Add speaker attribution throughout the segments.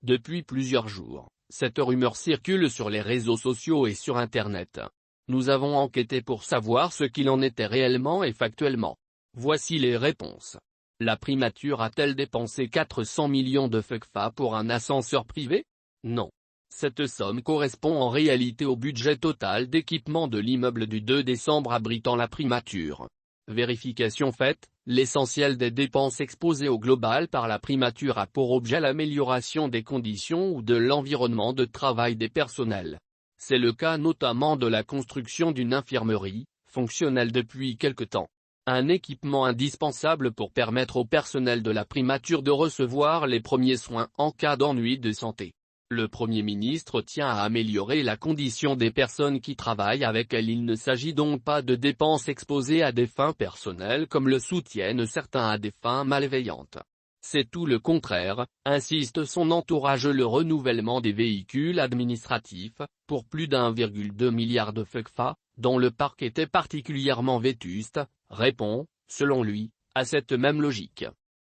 Speaker 1: Depuis plusieurs jours, cette rumeur circule sur les réseaux sociaux et sur Internet. Nous avons enquêté pour savoir ce qu'il en était réellement et factuellement. Voici les réponses. La primature a-t-elle dépensé 400 millions de FCFA pour un ascenseur privé? Non. Cette somme correspond en réalité au budget total d'équipement de l'immeuble du 2 décembre abritant la primature. Vérification faite, l'essentiel des dépenses exposées au global par la primature a pour objet l'amélioration des conditions ou de l'environnement de travail des personnels. C'est le cas notamment de la construction d'une infirmerie, fonctionnelle depuis quelque temps. Un équipement indispensable pour permettre au personnel de la primature de recevoir les premiers soins en cas d'ennui de santé. Le Premier ministre tient à améliorer la condition des personnes qui travaillent avec elle. Il ne s'agit donc pas de dépenses exposées à des fins personnelles comme le soutiennent certains à des fins malveillantes. C'est tout le contraire, insiste son entourage. Le renouvellement des véhicules administratifs, pour plus d'1,2 milliard de FCFA, dont le parc était particulièrement vétuste, répond, selon lui, à cette même logique.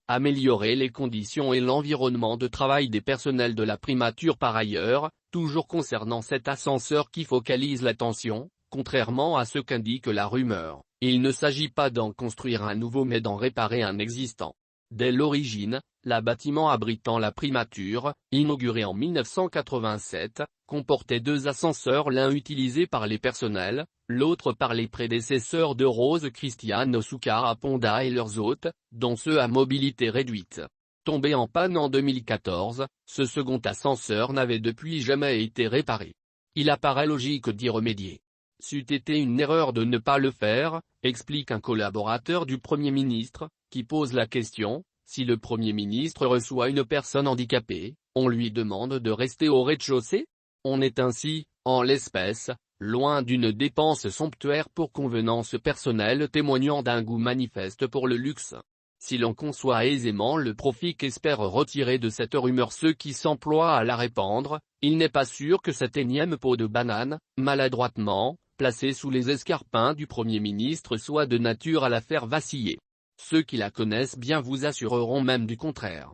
Speaker 1: Améliorer les conditions et l'environnement de travail des personnels de la primature. Par ailleurs, toujours concernant cet ascenseur qui focalise l'attention, contrairement à ce qu'indique la rumeur, il ne s'agit pas d'en construire un nouveau mais d'en réparer un existant. Dès l'origine, le bâtiment abritant la primature, inauguré en 1987, comportait 2 ascenseurs, l'un utilisé par les personnels, l'autre par les prédécesseurs de Rose Christiane Soukara Ponda et leurs hôtes, dont ceux à mobilité réduite. Tombé en panne en 2014, ce second ascenseur n'avait depuis jamais été réparé. Il apparaît logique d'y remédier. C'eût été une erreur de ne pas le faire, explique un collaborateur du Premier ministre, qui pose la question: si le Premier ministre reçoit une personne handicapée, on lui demande de rester au rez-de-chaussée? On est ainsi, en l'espèce, loin d'une dépense somptuaire pour convenance personnelle témoignant d'un goût manifeste pour le luxe. Si l'on conçoit aisément le profit qu'espèrent retirer de cette rumeur ceux qui s'emploient à la répandre, il n'est pas sûr que cette énième peau de banane, maladroitement placée sous les escarpins du Premier ministre, soit de nature à la faire vaciller. Ceux qui la connaissent bien vous assureront même du contraire.